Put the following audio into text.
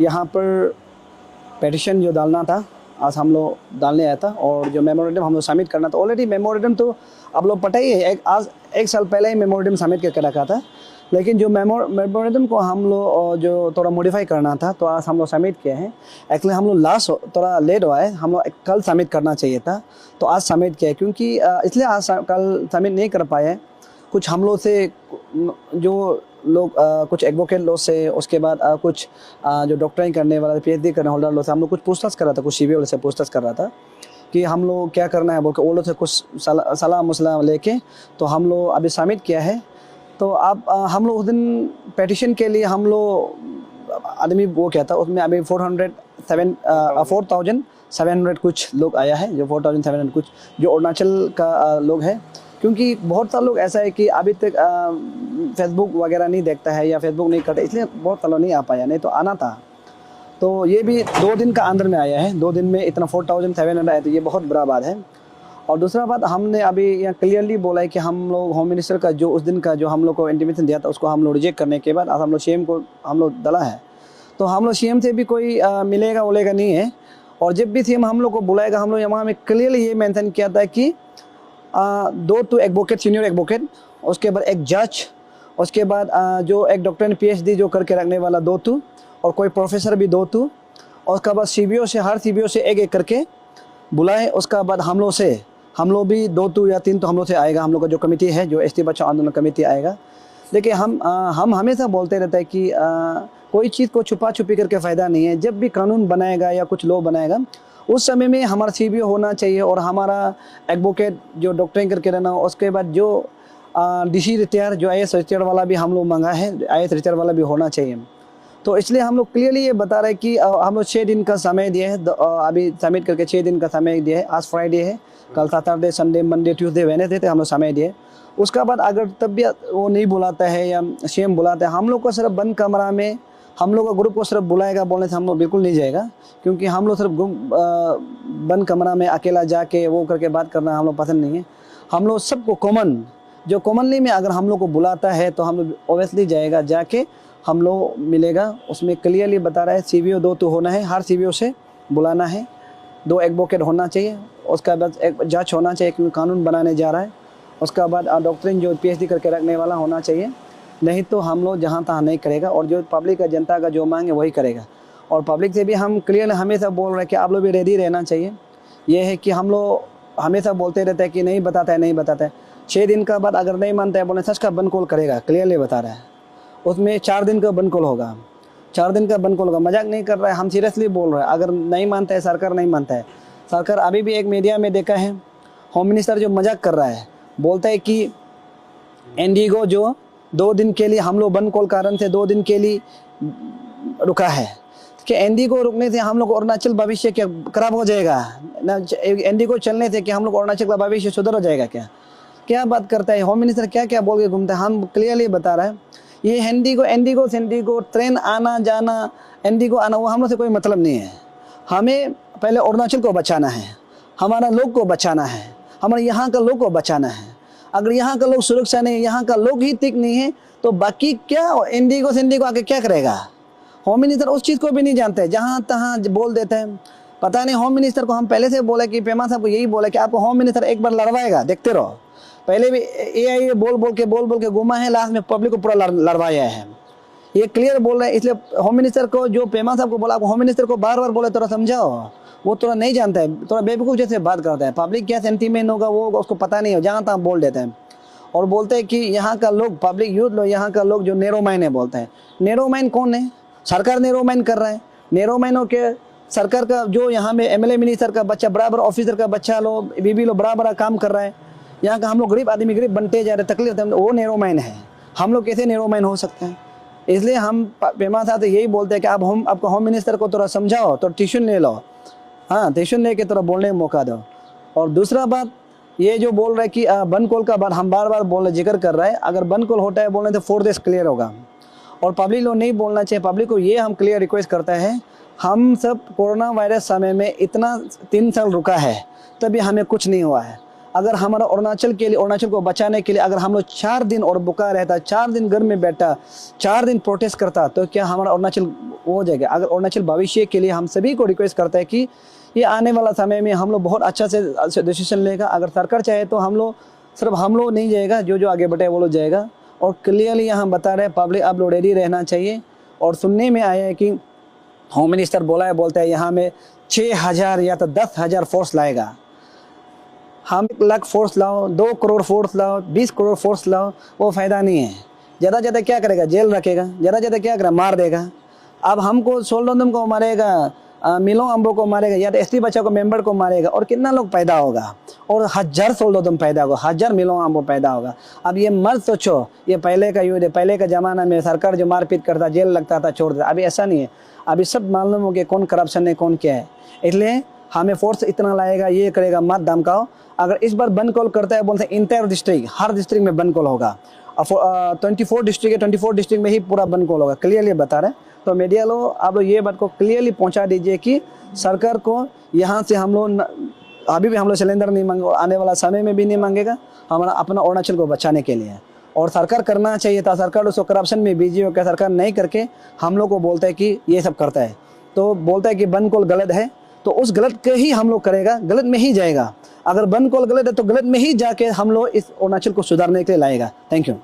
यहाँ पर पेटिशन जो डालना था आज हम लोग डालने आया था, और जो मेमोरेंडम हम लोग सबमिट करना था। ऑलरेडी मेमोरेंडम तो आप लोग पता ही है, आज 1 साल पहले ही मेमोरेंडम सबमिट करके रखा था, लेकिन जो मेमोरेंडम को हम लोग जो थोड़ा मॉडिफाई करना था तो आज हम लोग सबमिट किए हैं। एक्चुअली हम लोग लास्ट थोड़ा लेट हुआ है, हम लोग कल सबमिट करना चाहिए था, तो आज सबमिट किया क्योंकि इसलिए आज कल सबमिट नहीं कर पाए। कुछ हम लोग से जो लोग कुछ एडवोकेट लोग से, उसके बाद कुछ जो डॉक्टरिंग करने वाला पीएचडी करने होल्डर लोग से हम लोग कुछ पूछताछ कर रहा था, कुछ सीबीओ वाले से पूछताछ कर रहा था कि हम लोग क्या करना है बोल के, वो लोग से कुछ सलाह मसला लेके तो हम लोग अभी सबमिट किया है। तो आप हम लोग उस दिन पेटिशन के लिए हम लोग आदमी वो क्या था, उसमें अभी 4,700 कुछ लोग आया है, जो 4,700 कुछ जो अरुणाचल का लोग है, क्योंकि बहुत सारे लोग ऐसा है कि अभी तक फेसबुक वगैरह नहीं देखता है या फेसबुक नहीं करता, इसलिए बहुत सारे लोग नहीं आ पाया, नहीं तो आना था। तो ये भी 2 दिन का अंदर में आया है, 2 दिन में इतना 4,700 आया, तो ये बहुत बड़ा बात है। और दूसरा बात, हमने अभी यहाँ क्लियरली बोला है कि हम लोग होम मिनिस्टर का जो उस दिन का जो हम लोग को इंटीमेशन दिया था उसको हम लोग रिजेक्ट करने के बाद आज हम लोग सीएम को हम लोग डाला है। तो हम लोग सीएम से भी कोई मिलेगा बोलेगा नहीं है, और जब भी सीएम हम लोग को बुलाएगा हम लोग वहाँ में क्लियरली ये मेंशन किया था कि 2 तो एडवोकेट, सीनियर एडवोकेट, उसके बाद एक जज, उसके बाद जो एक डॉक्टर पीएचडी जो करके रखने वाला 2 तो, और कोई प्रोफेसर भी 2 तो, और उसके बाद सीबीओ से, हर सीबीओ से एक एक करके बुलाए। उसका बाद हम लोग भी 2 तो या 3 तो हम लोग से आएगा, हम लोग का जो कमेटी है, जो एसटी बच्चा आंदोलन कमेटी आएगा। लेकिन हम हमेशा बोलते रहते हैं कि कोई चीज़ को छुपा छुपी करके फ़ायदा नहीं है। जब भी कानून बनाएगा या कुछ लॉ बनाएगा उस समय में हमारा सीबीओ होना चाहिए, और हमारा एडवोकेट जो डॉक्टरिंग करके रहना हो, उसके बाद जो डीसी रिटायर, जो आईएएस रिटायर वाला भी हम लोग मांगा है, आईएएस रिटायर वाला भी होना चाहिए। तो इसलिए हम लोग क्लियरली ये बता रहे हैं कि हम लोग 6 दिन का समय दिए है, अभी सबमिट करके 6 दिन का समय दिए है। आज फ्राइडे है, कल Saturday, Sunday, Monday, Tuesday, Wednesday तक हम लोग समय दिए। उसका बाद अगर तब भी वो नहीं बुलाता है या सीएम बुलाता है, हम लोग को सिर्फ बंद कमरा में हम लोग का ग्रुप को सिर्फ बुलाएगा बोलने से हम लोग बिल्कुल नहीं जाएगा, क्योंकि हम लोग सिर्फ बंद कमरा में अकेला जाके वो करके बात करना हम लोग पसंद नहीं है। हम लोग सबको कॉमनली में अगर हम लोग को बुलाता है तो हम लोग ओबियसली जाएगा, जाके हम लोग मिलेगा। उसमें क्लियरली बता रहा है सीबीओ 2 तो होना है, हर सीबीओ से बुलाना है, 2 एडवोकेट होना चाहिए, उसका बाद एक जज होना चाहिए क्योंकि कानून बनाने जा रहा है। उसका बाद डॉक्टरिंग जो पीएचडी करके रखने वाला होना चाहिए, नहीं तो हम लोग जहाँ तहाँ नहीं करेगा, और जो पब्लिक का, जनता का जो मांग है वही करेगा। और पब्लिक से भी हम क्लियर हमेशा बोल रहे हैं कि आप लोग भी रेडी रहना चाहिए। ये है कि हम लोग हमेशा बोलते रहते हैं कि नहीं बताता है। 6 दिन का बाद अगर नहीं मानता है बोले सच का बंद कॉल करेगा, क्लियरली बता रहा है। उसमें 4 दिन का बंद कॉल होगा, 4 दिन का बंद कॉल होगा, मजाक नहीं कर रहा है, हम सीरियसली बोल रहे हैं। अगर नहीं मानता है सरकार, नहीं मानता है सरकार, अभी भी एक मीडिया में देखा है होम मिनिस्टर जो मजाक कर रहा है, बोलता है कि इंडिगो जो 2 दिन के लिए हम लोग बंद कॉल कारण से 2 दिन के लिए रुका है, कि इंडिगो रुकने से हम लोग अरुणाचल भविष्य क्या खराब हो जाएगा ना, इंडिगो चलने से कि हम लोग अरुणाचल का भविष्य सुधर हो जाएगा क्या बात करता है होम मिनिस्टर, क्या बोल के घूमता है। हम क्लियरली बता रहे हैं ये इंडिगो ट्रेन आना जाना, इंडिगो आना, वो हम लोग से कोई मतलब नहीं है। हमें पहले अरुणाचल को बचाना है, हमारा लोग को बचाना है, हमारे यहाँ का लोग को बचाना है। अगर यहाँ का लोग सुरक्षा नहीं है, यहाँ का लोग ही ठीक नहीं है, तो बाकी क्या इंडिगो आके क्या करेगा। होम मिनिस्टर उस चीज़ को भी नहीं जानते, जहाँ तहाँ बोल देते हैं। पता नहीं होम मिनिस्टर को हम पहले से बोले कि पेमा साहब को यही बोला कि आपको होम मिनिस्टर एक बार लड़वाएगा, देखते रहो। पहले भी ए बोल के घुमा है, लास्ट में पब्लिक को पूरा लड़वाया है। ये क्लियर बोल रहे हैं, इसलिए होम मिनिस्टर को जो पेमा साहब को बोला, होम मिनिस्टर को बार बार बोले थोड़ा समझाओ, वो थोड़ा नहीं जानता है, थोड़ा बेवकूफ़ जैसे बात करता है। पब्लिक क्या सेंटीमेंट होगा वो उसको पता नहीं हो, जहाँ तहाँ बोल देते हैं। और बोलते हैं कि यहाँ का लोग, पब्लिक यूथ लोग, यहाँ का लोग जो नेरो माइंड है बोलते हैं। नेरो माइंड कौन है? सरकार नेरो माइंड कर रहा है। नेरो माइंड हो के सरकार का जो यहाँ में एमएलए मिनिस्टर का बच्चा, बराबर ऑफिसर का बच्चा लोग, बीबी लोग बड़ा काम कर रहा है। यहाँ का हम लोग गरीब आदमी गरीब बनते जा रहे, तकलीफ, वो नेरो माइंड है। हम लोग कैसे नेरो माइंड हो सकते हैं? इसलिए हम पेमा साहब यही बोलते हैं कि आप आपको होम मिनिस्टर को थोड़ा समझाओ, तो ट्यूशन ले लो, हाँ ट्यूशन लेके थोड़ा बोलने का मौका दो। और दूसरा बात ये जो बोल रहे हैं कि बंद कॉल का बात हम बार बार बोल जिक्र कर रहे हैं, अगर बंद कॉल होता है बोलने तो 4 देश क्लियर होगा, और पब्लिक लोग नहीं बोलना चाहिए। पब्लिक को ये हम क्लियर रिक्वेस्ट करते हैं, हम सब कोरोना वायरस समय में इतना 3 साल रुका है, तभी हमें कुछ नहीं हुआ है। अगर हमारा अरुणाचल के लिए, अरुणाचल को बचाने के लिए अगर हम लोग 4 दिन और भूखा रहता, 4 दिन घर में बैठा, 4 दिन प्रोटेस्ट करता, तो क्या हमारा अरुणाचल हो जाएगा? अगर अरुणाचल भविष्य के लिए हम सभी को रिक्वेस्ट करता है कि ये आने वाला समय में हम लोग बहुत अच्छा से डिसीजन लेगा। अगर सरकार चाहे तो हम लोग, सिर्फ हम लोग नहीं जाएगा, जो आगे बढ़े वो लोग जाएगा। और क्लियरली यहाँ बता रहे हैं पब्लिक, आप लोग रेडी रहना चाहिए। और सुनने में आया है कि होम मिनिस्टर बोलता है यहाँ में 6,000 या तो 10,000 फोर्स लाएगा। हम 1 लाख फोर्स लाओ, 2 करोड़ फोर्स लाओ, 20 करोड़ फोर्स लाओ, वो फ़ायदा नहीं है। ज़्यादा क्या करेगा? जेल रखेगा। ज़्यादा क्या करेगा? मार देगा। अब हमको सोल्डोदम को मारेगा, मिलो अम्बो को मारेगा, या तो एसटी बच्चा को मेंबर को मारेगा, और कितना लोग पैदा होगा, और 1000 सोल्डोदम पैदा होगा, 1000 मिलो अम्बो पैदा होगा। अब ये मत सोचो ये पहले का युद्ध है, पहले का ज़माना में सरकार जो मारपीट करता, जेल लगता था, छोड़ देता। अभी ऐसा नहीं है। अभी सब मालूम हो कि कौन करप्शन है, कौन क्या है। इसलिए हमें फोर्स इतना लाएगा, ये करेगा, मत धमकाओ। अगर इस बार बंद कॉल करता है, बोलते हैं इंटायर डिस्ट्रिक्ट, हर डिस्ट्रिक्ट में बंद कॉल होगा। 24 डिस्ट्रिक्ट है, 24 डिस्ट्रिक्ट में ही पूरा बंद कॉल होगा, क्लियरली बता रहे हैं। तो मीडिया लोग आप लोग ये बात को क्लियरली पहुंचा दीजिए कि सरकार को यहाँ से हम लोग अभी भी हम लोग सिलेंडर नहीं मांगे, आने वाला समय में भी नहीं मांगेगा, हमारा अपना अरुणाचल को बचाने के लिए। और सरकार करना चाहिए था, सरकार उसको करप्शन में बिजी होकर सरकार नहीं करके हम लोग को बोलता है कि ये सब करता है, तो बोलता है कि बंद कॉल गलत है, तो उस गलत के ही हम लोग करेगा, गलत में ही जाएगा। अगर बंद कॉल गलत है तो गलत में ही जाके हम लोग इस अरुणाचल को सुधारने के लिए लाएगा। Thank you.